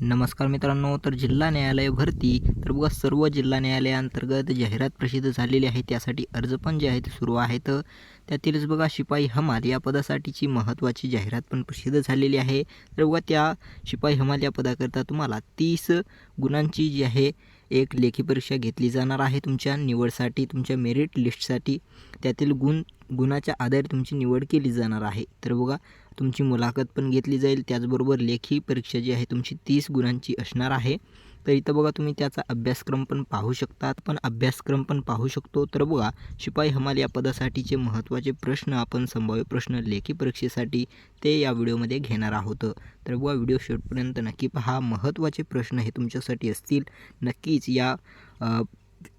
नमस्कार मित्रांनो, तर जिल्हा न्यायालय भरती तर बघा सर्व जिल्हा न्यायालयाअंतर्गत जाहिरात प्रसिद्ध झालेली आहे. त्यासाठी अर्ज पण जे आहेत सुरू आहेत. त्यातीलच बघा शिपाई हमाल या पदासाठीची महत्त्वाची जाहिरात पण प्रसिद्ध झालेली आहे. तर बघा त्या शिपाई हमाल या पदाकरता तुम्हाला 30 गुणांची जी आहे एक लेखी परीक्षा घेतली जाणार आहे तुमच्या निवडसाठी, तुमच्या मेरिट लिस्टसाठी. त्यातील गुणाच्या आधारे तुमची निवड केली जाणार आहे. तर बघा तुमची मुलाखत पण घेतली जाईल. त्याचबरोबर लेखी परीक्षा जी आहे तुमची 30 गुणांची असणार आहे. तर इथं बघा तुम्ही त्याचा अभ्यासक्रम पण पाहू शकतो. तर बघा शिपाई हमाल या पदासाठीचे महत्त्वाचे प्रश्न, आपण संभाव्य प्रश्न लेखी परीक्षेसाठी ते या व्हिडिओमध्ये घेणार आहोत. तर बघा व्हिडिओ शेवटपर्यंत नक्की पहा. महत्त्वाचे प्रश्न हे तुमच्यासाठी असतील. नक्कीच या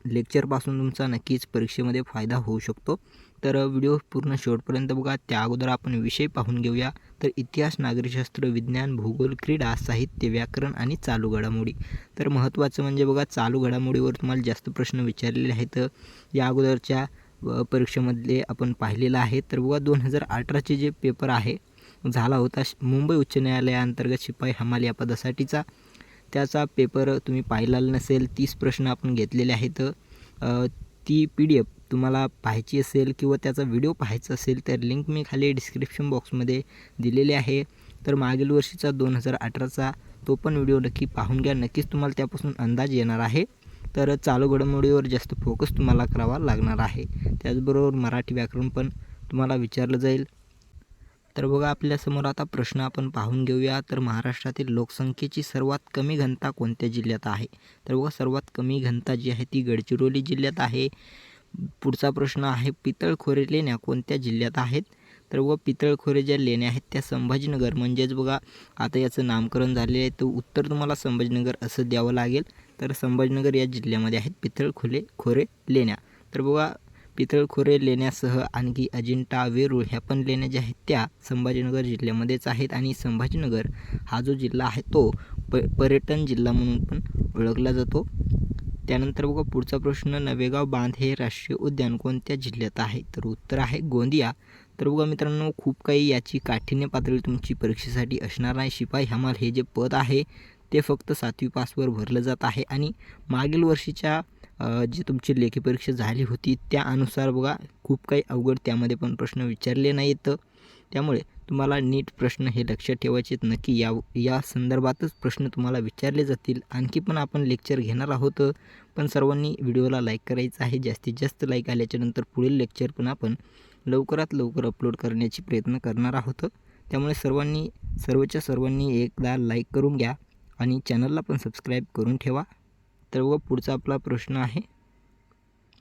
लेक्चरपासून तुमचा नक्कीच परीक्षेमध्ये फायदा होऊ शकतो. तर व्हिडिओ पूर्ण शेवटपर्यंत बघा. त्या अगोदर आपण विषय पाहून घेऊया. तर इतिहास, नागरिकशास्त्र, विज्ञान, भूगोल, क्रीडा, साहित्य, व्याकरण आणि चालू घडामोडी. तर महत्त्वाचं म्हणजे बघा चालू घडामोडीवर तुम्हाला जास्त प्रश्न विचारलेले आहेत. या अगोदरच्या परीक्षेमधले आपण पाहिलेलं आहे. तर बघा 2018चे जे पेपर आहे झाला होता मुंबई उच्च न्यायालयाअंतर्गत शिपाई हमाल या पदासाठीचा, त्याचा पेपर तुम्ही पाहिलेला नसेल. 30 प्रश्न आपण घेतलेले आहेत. ती PDF तुम्हाला पाहायची असेल किंवा त्याचा व्हिडिओ पाहायचा असेल तर लिंक मी खाली डिस्क्रिप्शन बॉक्समध्ये दिलेली आहे. तर मागील वर्षीचा 2018चा तो पण व्हिडिओ नक्की पाहून घ्या. नक्कीच तुम्हाला त्यापासून अंदाज येणार आहे. तर चालू घडामोडीवर जास्त फोकस तुम्हाला करावा लागणार आहे. त्याचबरोबर मराठी व्याकरण पण तुम्हाला विचारलं जाईल. तर बघा आपल्यासमोर आता प्रश्न आपण पाहून घेऊया. तर महाराष्ट्रातील लोकसंख्येची सर्वात कमी घनता कोणत्या जिल्ह्यात आहे? तर बघा सर्वात कमी घनता जी आहे ती गडचिरोली जिल्ह्यात आहे. पुढचा प्रश्न आहे पितळखोरे लेण्या कोणत्या जिल्ह्यात आहेत? तर बघा पितळखोरे ज्या लेण्या आहेत त्या संभाजीनगर, म्हणजेच बघा आता याचं नामकरण झालेलं आहे. तर उत्तर तुम्हाला संभाजीनगर असं द्यावं लागेल. तर संभाजीनगर या जिल्ह्यामध्ये आहेत पितळखोरे लेण्या. तर बघा पितळखोरे लेण्यासह आणखी अजिंठा, वेरूळ ह्या पण लेण्या ज्या आहेत त्या संभाजीनगर जिल्ह्यामध्येच आहेत. आणि संभाजीनगर हा जो जिल्हा आहे तो पर्यटन जिल्हा म्हणून पण ओळखला जातो. त्यानंतर बघा पुढचा प्रश्न नवेगाव बांध हे राष्ट्रीय उद्यान कोणत्या जिल्ह्यात आहे? तर उत्तर आहे गोंदिया. तर बघा मित्रांनो खूप काही याची काठिण्य पातळी तुमची परीक्षेसाठी असणार नाही. शिपाई हमाल हे जे पद आहे ते फक्त 7वी पासवर भरलं जात आहे. आणि मागील वर्षीच्या जी तुमची लेखी परीक्षा झाली होती त्यानुसार बघा खूप काही अवघड त्यामध्ये पण प्रश्न विचारले नाहीत. त्यामुळे तुम्हाला नीट प्रश्न हे लक्षात ठेवायचे नक्की. या संदर्भातच प्रश्न तुम्हाला विचारले जातील. आणखी पण आपण लेक्चर घेणार आहोत. पण सर्वांनी व्हिडिओला लाईक करायचं आहे. जास्तीत जास्त लाईक आल्याच्यानंतर पुढील लेक्चर पण आपण लवकरात लवकर अपलोड करण्याची प्रयत्न करणार आहोत. त्यामुळे सर्वांनी एकदा लाईक करून घ्या आणि चॅनलला पण सबस्क्राईब करून ठेवा. तर बघा पुढचा आपला प्रश्न आहे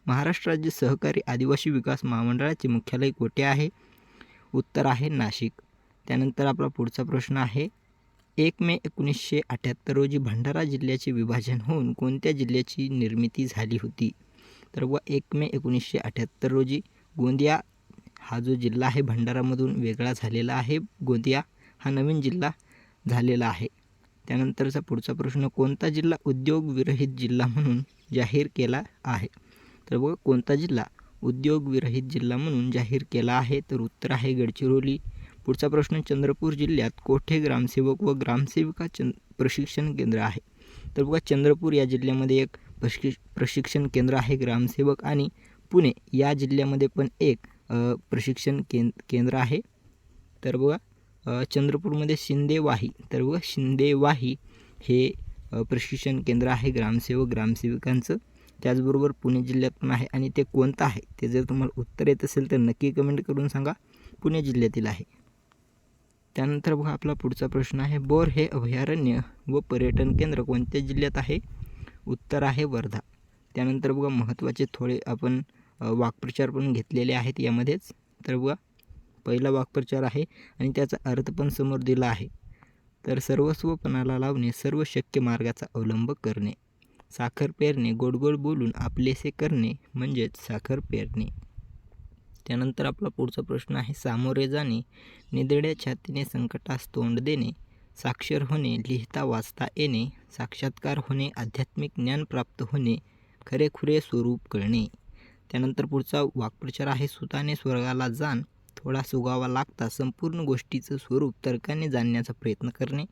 महाराष्ट्र राज्य सहकारी आदिवासी विकास महामंडळाचे मुख्यालय कोठे आहे? उत्तर आहे नाशिक. त्यानंतर आपला पुढचा प्रश्न आहे 1 मे 1978 रोजी भंडारा जिल्ह्याचे विभाजन होऊन कोणत्या जिल्ह्याची निर्मिती झाली होती? तर बघा 1 मे 1978 रोजी गोंदिया हा जो जिल्हा आहे भंडारामधून वेगळा झालेला आहे. गोंदिया हा नवीन जिल्हा झालेला आहे. त्यानंतरचा पुढचा प्रश्न कोणता जिल्हा उद्योग विरहित जिल्हा म्हणून जाहीर केला आहे? तर बघा कोणता जिल्हा उद्योग विरहित जिल्हा म्हणून जाहीर केला आहे? तर उत्तर आहे गडचिरोली. पुढचा प्रश्न चंद्रपूर जिल्ह्यात कोठे ग्रामसेवक व ग्रामसेविका प्रशिक्षण केंद्र आहे? तर बघा चंद्रपूर या जिल्ह्यामध्ये एक प्रशिक्षण केंद्र आहे ग्रामसेवक. आणि पुणे या जिल्ह्यामध्ये पण एक प्रशिक्षण केंद्र आहे. तर बघा चंद्रपूरमध्ये शिंदेवाही, तर बघा शिंदेवाही हे प्रशिक्षण केंद्र आहे ग्रामसेविकांचं. त्याचबरोबर पुणे जिल्ह्यात पण आहे. आणि ते कोणतं आहे ते जर तुम्हाला उत्तर येत असेल तर नक्की कमेंट करून सांगा. पुणे जिल्ह्यातील आहे. त्यानंतर बघा आपला पुढचा प्रश्न आहे बोर हे अभयारण्य व पर्यटन केंद्र कोणत्या जिल्ह्यात आहे? उत्तर आहे वर्धा. त्यानंतर बघा महत्त्वाचे थोडे आपण वाक्प्रचार पण घेतलेले आहेत यामध्येच. तर बघा पहिला वाक्प्रचार आहे आणि त्याचा अर्थ पण समोर दिला आहे. तर सर्वस्व पणाला लावणे, सर्व शक्य मार्गाचा अवलंब करणे, साखर पेरणे, गोड गोड बोलून आपलेसे करणे म्हणजेच साखर पेरणे. त्यानंतर आपला पुढचा प्रश्न आहे सामोरे जाणे, निधड्या छातीने संकटास तोंड देणे, साक्षर होणे, लिहिता वाचता येणे, साक्षात्कार होणे, आध्यात्मिक ज्ञान प्राप्त होणे, खरेखुरे स्वरूप कळणे. त्यानंतर पुढचा वाक्प्रचार आहे सुताने स्वर्गाला जाण, थोडा सुगावा लागता संपूर्ण गोष्टीचं स्वरूप तर्काने जाणण्याचा प्रयत्न करणे,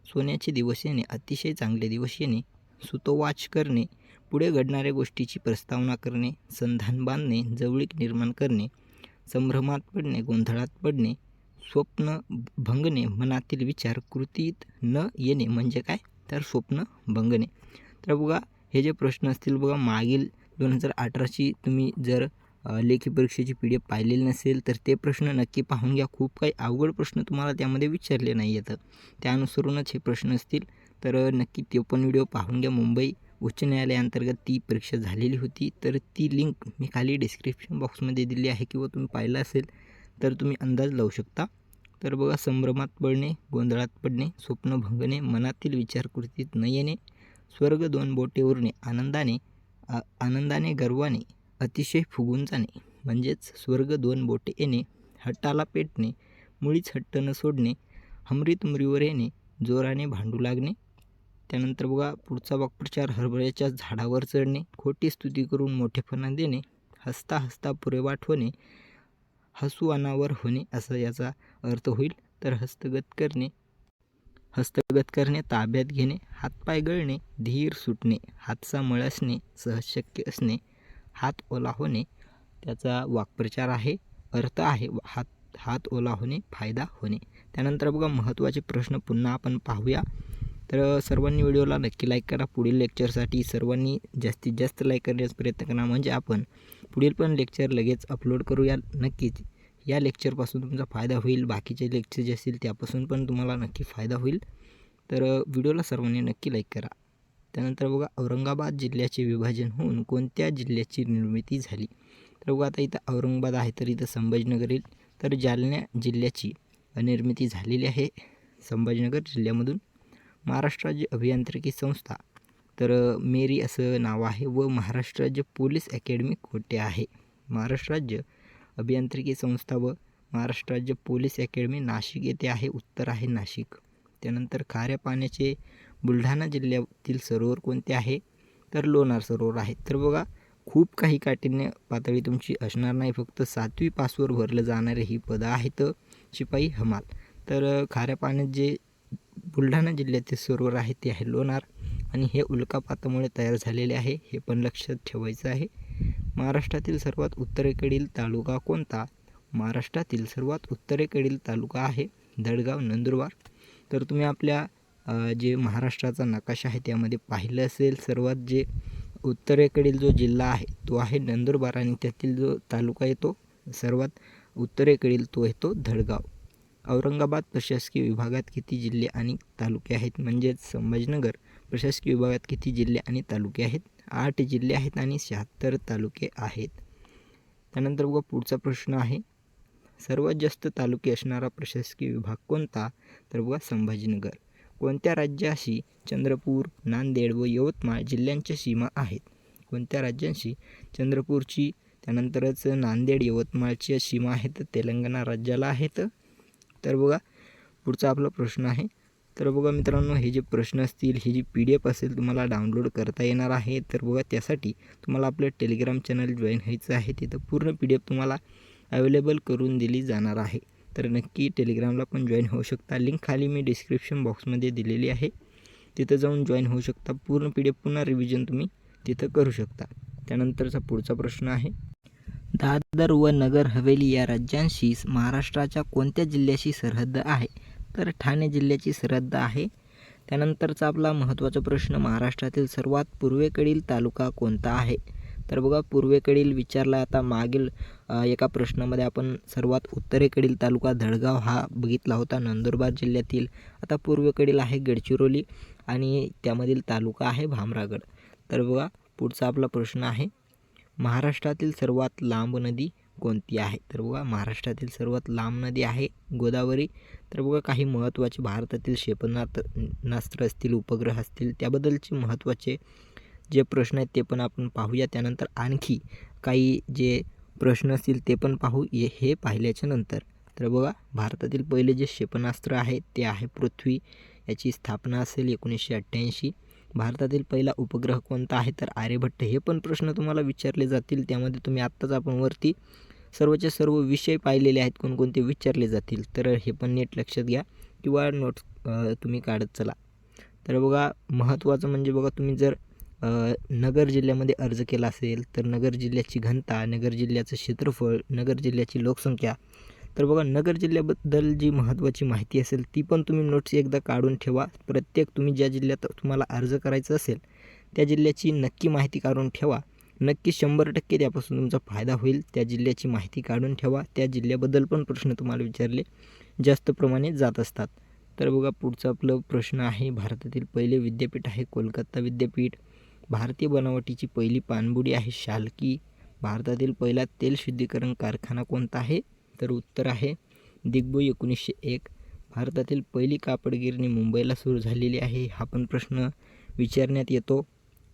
सोन्याचे दिवस येणे, अतिशय चांगले दिवस येणे, सुतोवाच करणे, पुढे घडणाऱ्या गोष्टीची प्रस्तावना करणे, संधान बांधणे, जवळीक निर्माण करणे, संभ्रमात पडणे, गोंधळात पडणे, स्वप्न भंगणे, मनातील विचार कृतीत न येणे म्हणजे काय, तर स्वप्न भंगणे. तर बघा हे जे प्रश्न असतील बघा, मागील 2018ची तुम्ही जर लेखी परीक्षेची PDF पाहिलेली नसेल तर ते प्रश्न नक्की पाहून घ्या. खूप काही अवघड प्रश्न तुम्हाला त्यामध्ये विचारले नाही आहेत, त्यानुसारूनच हे प्रश्न असतील. तर नक्की ते पण व्हिडिओ पाहून घ्या. मुंबई उच्च न्यायालयाअंतर्गत ती परीक्षा झालेली होती, तर ती लिंक मी खाली डिस्क्रिप्शन बॉक्समध्ये दिली आहे किंवा तुम्ही पाहिलं असेल तर तुम्ही अंदाज लावू शकता. तर बघा, संभ्रमात पडणे, गोंधळात पडणे, स्वप्न भंगणे, मनातील विचार कृतीत न येणे, स्वर्ग 2 बोटे उरणे, आनंदाने गर्वाने अतिशय फुगून जाणे म्हणजेच स्वर्ग 2 बोटे येणे, हट्टाला पेटणे, मुळीच हट्ट न सोडणे, हमरीत मुरीवर येणे, जोराने भांडू लागणे. त्यानंतर बघा पुढचा वाक्प्रचार, हरभऱ्याच्या झाडावर चढणे, खोटी स्तुती करून मोठेपणा देणे, हसता हसता पुरेवाट होणे, हसू अनावर होणे असा याचा अर्थ होईल. तर हस्तगत करणे, ताब्यात घेणे, हातपाय गळणे, धीर सुटणे, हातचा मळ असणे, सहज शक्य असणे, हात ओला होणे त्याचा वाक्प्रचार आहे, अर्थ आहे हात ओला होणे, फायदा होणे. त्यानंतर बघा महत्त्वाचे प्रश्न पुन्हा आपण पाहूया. तर सर्वांनी व्हिडिओला नक्की लाईक करा. पुढील लेक्चरसाठी सर्वांनी जास्तीत जास्त लाईक करण्याचा प्रयत्न करा, म्हणजे आपण पुढील पण लेक्चर लगेच अपलोड करूया. नक्कीच या लेक्चरपासून तुमचा फायदा होईल, बाकीचे लेक्चर जे असतील त्यापासून पण तुम्हाला नक्की फायदा होईल. तर व्हिडिओला सर्वांनी नक्की लाईक करा. त्यानंतर बघा, औरंगाबाद जिल्ह्याचे विभाजन होऊन कोणत्या जिल्ह्याची निर्मिती झाली. तर बघा आता इथं औरंगाबाद आहे तर इथं संभाजीनगर येईल. तर जालना जिल्ह्याची निर्मिती झालेली आहे संभाजीनगर जिल्ह्यामधून. महाराष्ट्र राज्य अभियांत्रिकी संस्था तर मेरी असं नाव आहे व महाराष्ट्र राज्य पोलीस अकॅडमी कोठे आहे. महाराष्ट्र राज्य अभियांत्रिकी संस्था व महाराष्ट्र राज्य पोलीस अकॅडमी नाशिक येथे आहे, उत्तर आहे नाशिक. त्यानंतर खाऱ्या पाण्याचे बुलढाणा जिल्ह्यातील सरोवर कोणते आहे, तर लोणार सरोवर आहे. तर बघा खूप काही काठिण्य पातळी तुमची असणार नाही, फक्त 7वी पासवर भरलं जाणारे ही पदं आहेत शिपाई हमाल. तर खाऱ्या पाण्यात जे बुलढाणा जिल्ह्यातील सरोवर आहे ते आहे लोणार आणि हे उल्कापातामुळे तयार झालेले आहे, हे पण लक्षात ठेवायचं आहे. महाराष्ट्रातील सर्वात उत्तरेकडील तालुका कोणता, महाराष्ट्रातील सर्वात उत्तरेकडील तालुका आहे दडगाव नंदुरबार. तर तुम्ही आपल्या जे महाराष्ट्राचा नकाशा आहे त्यामध्ये पाहिलं असेल, सर्वात जे उत्तरेकडील जो जिल्हा आहे तो आहे नंदुरबार आणि त्यातील जो तालुका येतो सर्वात उत्तरेकडील तो येतो दडगाव. औरंगाबाद प्रशासकीय विभागात किती जिल्हे आणि तालुके आहेत, म्हणजेच संभाजीनगर प्रशासकीय विभागात किती जिल्हे आणि तालुके आहेत, 8 जिल्हे आहेत आणि 76 तालुके आहेत. त्यानंतर बघा पुढचा प्रश्न आहे, सर्वात जास्त तालुके असणारा प्रशासकीय विभाग कोणता, तर बघा संभाजीनगर. कोणत्या राज्याशी चंद्रपूर, नांदेड व यवतमाळ जिल्ह्यांच्या सीमा आहेत, कोणत्या राज्यांशी चंद्रपूरची त्यानंतरच नांदेड यवतमाळच्या सीमा आहेत, तेलंगणा राज्याला आहेत. तर बघा पुढचा आपला प्रश्न आहे. तर बघा मित्रांनो, हे जे प्रश्न असतील, ही जी PDF असेल तुम्हाला डाउनलोड करता येणार आहे. तर बघा त्यासाठी तुम्हाला आपलं टेलिग्राम चॅनल जॉईन व्हायचं आहे, तिथं पूर्ण PDF तुम्हाला अवेलेबल करून दिली जाणार आहे. तर नक्की टेलिग्रामला पण जॉईन होऊ शकता, लिंक खाली मी डिस्क्रिप्शन बॉक्समध्ये दिलेली आहे, तिथं जाऊन जॉईन होऊ शकता. पूर्ण PDF पुन्हा रिव्हिजन तुम्ही तिथं करू शकता. त्यानंतरचा पुढचा प्रश्न आहे, दादर व नगर हवेली या राज्यांशी महाराष्ट्राच्या कोणत्या जिल्ह्याशी सरहद्द आहे, तर ठाणे जिल्ह्याची सरहद्द आहे. त्यानंतरचा आपला महत्त्वाचा प्रश्न, महाराष्ट्रातील सर्वात पूर्वेकडील तालुका कोणता आहे. तर बघा पूर्वेकडील विचारला, आता मागील एका प्रश्नामध्ये आपण सर्वात उत्तरेकडील तालुका दडगाव हा बघितला होता नंदुरबार जिल्ह्यातील. आता पूर्वेकडील आहे गडचिरोली आणि त्यामधील तालुका आहे भामरागड. तर बघा पुढचा आपला प्रश्न आहे, महाराष्ट्रातील सर्वात लांब नदी कोणती आहे. तर बघा महाराष्ट्रातील सर्वात लांब नदी आहे गोदावरी. तर बघा काही महत्त्वाचे भारतातील क्षेपणास्त्र असतील, उपग्रह असतील, त्याबद्दलचे महत्त्वाचे जे प्रश्न आहेत ते पण आपण पाहूया. त्यानंतर आणखी काही जे प्रश्न असतील ते पण पाहू हे पाहिल्याच्या नंतर. तर बघा भारतातील पहिले जे क्षेपणास्त्र आहे ते आहे पृथ्वी, याची स्थापना असेल 1988. भारतातील पहिला उपग्रह कोणता आहे, तर आर्यभट्ट. हे पण प्रश्न तुम्हाला विचारले जातील, त्यामध्ये तुम्ही आत्ताच आपण वरती सर्वचे सर्व विषय पाहिलेले आहेत कोणकोणते विचारले जातील, तर हे पण नीट लक्षात घ्या किंवा तुम्ही काढत चला. तर बघा महत्त्वाचं म्हणजे बघा तुम्ही जर नगर जिल्ह्यामध्ये अर्ज केला असेल तर नगर जिल्ह्याची घनता, नगर जिल्ह्याचं क्षेत्रफळ, नगर जिल्ह्याची लोकसंख्या. तर बघा नगर जिल्ह्याबद्दल जी महत्त्वाची माहिती असेल ती पण तुम्ही नोट्स एकदा काढून ठेवा. प्रत्येक तुम्ही ज्या जिल्ह्यात तुम्हाला अर्ज करायचा असेल त्या जिल्ह्याची नक्की माहिती काढून ठेवा. नक्की 100% त्यापासून तुमचा फायदा होईल. त्या जिल्ह्याची माहिती काढून ठेवा. त्या जिल्ह्याबद्दल पण प्रश्न तुम्हाला विचारले जास्त प्रमाणे जात असतात. तर बघा पुढचा आपला प्रश्न आहे, भारतातील पहिले विद्यापीठ आहे कोलकाता विद्यापीठ. भारतीय बनावटीची पहिली पाणबुडी आहे शालकी. भारतातील पहिला तेल शुद्धीकरण कारखाना कोणता आहे? तर उत्तर आहे दिग्बोई 1901. भारतातील पहिली कापड गिरणी मुंबईला सुरू झालेली आहे, हा पण प्रश्न विचारण्यात येतो.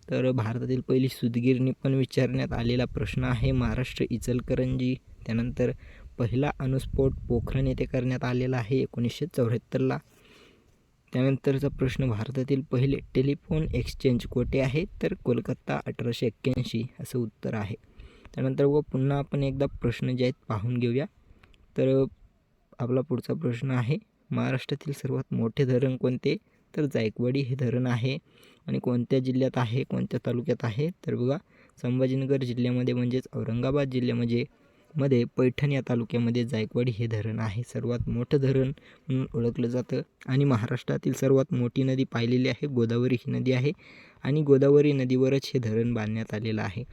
तर भारतातील पहिली सूतगिरणी पण विचारण्यात आलेला प्रश्न आहे, महाराष्ट्र इचलकरंजी. त्यानंतर पहिला अणुस्फोट पोखरण येथे करण्यात आलेला आहे 1974ला. त्यानंतरचा प्रश्न, भारतातील पहिले टेलिफोन एक्सचेंज कोठे आहे? तर कोलकाता 1881 असं उत्तर आहे. त्यानंतर पुन्हा आपण एकदा प्रश्न जे आहेत पाहून घेऊया. तर आपला पुढचा प्रश्न आहे, महाराष्ट्रातील सर्वात मोठे धरण कोणते? तर जायकवाडी हे धरण आहे. आणि कोणत्या जिल्ह्यात आहे, कोणत्या तालुक्यात आहे? तर बघा संभाजीनगर जिल्ह्यामध्ये म्हणजेच औरंगाबाद जिल्ह्यामध्ये पैठण या तालुक्यामध्ये जायकवाडी हे धरण आहे. सर्वात मोठं धरण म्हणून ओळखलं जातं. आणि महाराष्ट्रातील सर्वात मोठी नदी पाहिलेली आहे गोदावरी ही नदी आहे. आणि गोदावरी नदीवरच हे धरण बांधण्यात आलेलं आहे.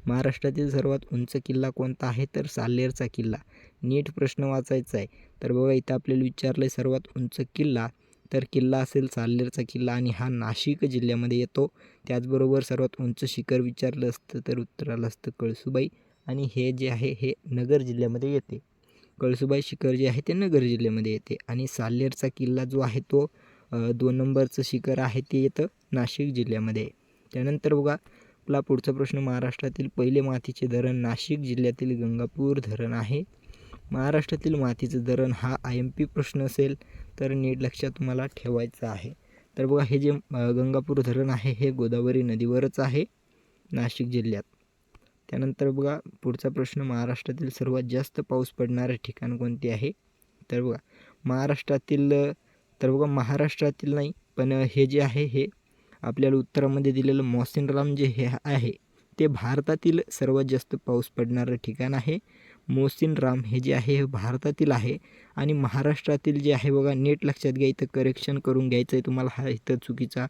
महाराष्ट्रातील सर्वात उंच किल्ला कोणता आहे? तर साल्हेरचा किल्ला. नीट प्रश्न वाचायचा आहे. तर बघा इथं आपल्याला विचारलं आहे सर्वात उंच किल्ला, तर किल्ला असेल साल्हेरचा किल्ला आणि हा नाशिक जिल्ह्यामध्ये येतो. त्याचबरोबर सर्वात उंच शिखर विचारलं असतं तर उत्तर आलं असतं कळसूबाई, आणि हे जे आहे हे नगर जिल्ह्यामध्ये येते. कळसूबाई शिखर जे आहे ते नगर जिल्ह्यामध्ये येते. आणि साल्हेरचा किल्ला जो आहे तो 2 नंबरचं शिखर आहे ते येतं नाशिक जिल्ह्यामध्ये. त्यानंतर बघा आपला पुढचा प्रश्न, महाराष्ट्रातील पहिले मातीचे धरण नाशिक जिल्ह्यातील गंगापूर धरण आहे. महाराष्ट्रातील मातीचं धरण हा IMP प्रश्न असेल तर नीट लक्षात तुम्हाला ठेवायचं आहे. तर बघा हे जे गंगापूर धरण आहे हे गोदावरी नदीवरच आहे नाशिक जिल्ह्यात. त्यानंतर बघा पुढचा प्रश्न, महाराष्ट्रातील सर्वात जास्त पाऊस पडणारे ठिकाण कोणते आहे? तर बघा महाराष्ट्रातील नाही, पण हे जे आहे हे आपल्याला उत्तरामध्ये दिलेलं मोसिनराम जे हे आहे ते भारतातील सर्वात जास्त पाऊस पडणारं ठिकाण आहे. मोसिनराम हे जे आहे हे भारतातील आहे. आणि महाराष्ट्रातील जे आहे बघा नीट लक्षात घ्या, इथं करेक्शन करून घ्यायचं आहे तुम्हाला, हा इथं चुकीचा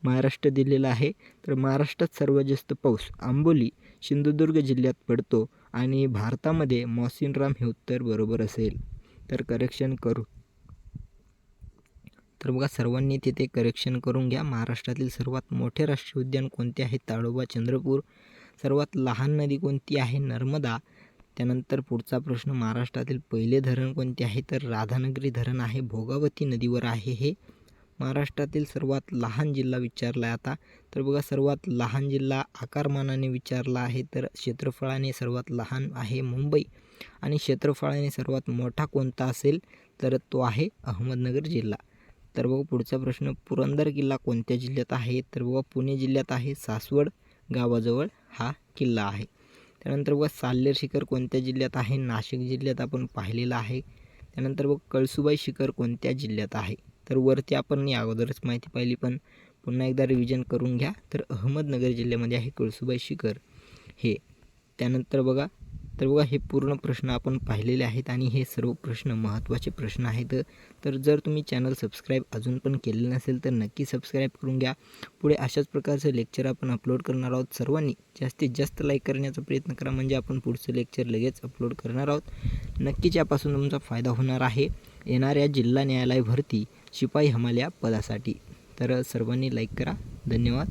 महाराष्ट्र दिलेला आहे. तर महाराष्ट्रात सर्वात जास्त पाऊस आंबोली सिंधुदुर्ग जिल्ह्यात पडतो. आणि भारतामध्ये मोसिनराम हे उत्तर बरोबर असेल. तर करेक्शन करू. तर बघा सर्वांनी तिथे करेक्शन करून घ्या. महाराष्ट्रातील सर्वात मोठे राष्ट्रीय उद्यान कोणते आहे? ताडोबा चंद्रपूर. सर्वात लहान नदी कोणती आहे? नर्मदा. त्यानंतर पुढचा प्रश्न, महाराष्ट्रातील पहिले धरण कोणते आहे? तर राधानगरी धरण आहे, भोगावती नदीवर आहे हे. महाराष्ट्रातील सर्वात लहान जिल्हा विचारला आहे आता. तर बघा सर्वात लहान जिल्हा आकारमानाने विचारला आहे तर क्षेत्रफळाने सर्वात लहान आहे मुंबई. आणि क्षेत्रफळाने सर्वात मोठा कोणता असेल तर तो आहे अहमदनगर जिल्हा. तर बघा पुढचा प्रश्न, पुरंदर किल्ला कोणत्या जिल्ह्यात आहे? तर बघा पुणे जिल्ह्यात आहे, सासवड गावाजवळ हा किल्ला आहे. त्यानंतर बघा साल्हेर शिखर कोणत्या जिल्ह्यात आहे? नाशिक जिल्ह्यात आपण पाहिलेलं आहे. त्यानंतर बघा कळसूबाई शिखर कोणत्या जिल्ह्यात आहे? तर वरती आपण या अगोदरच माहिती पाहिली, पण पुन्हा एकदा रिव्हिजन करून घ्या. तर अहमदनगर जिल्ह्यामध्ये आहे कळसूबाई शिखर हे. त्यानंतर बघा हे पूर्ण प्रश्न आपण पाहिलेले आहेत आणि हे सर्व प्रश्न महत्त्वाचे प्रश्न आहेत. तर जर तुम्ही चॅनल सबस्क्राईब अजून पण केले नसेल तर नक्की सबस्क्राईब करून घ्या. पुढे अशाच प्रकारचं लेक्चर आपण अपलोड करणार आहोत. सर्वांनी जास्तीत जास्त लाईक करण्याचा प्रयत्न करा, म्हणजे आपण पुढचं लेक्चर लगेच अपलोड करणार आहोत. नक्कीच यापासून तुमचा फायदा होणार आहे येणाऱ्या जिल्हा न्यायालय भरती शिपाई हमाल या पदासाठी. तर सर्वांनी लाईक करा. धन्यवाद.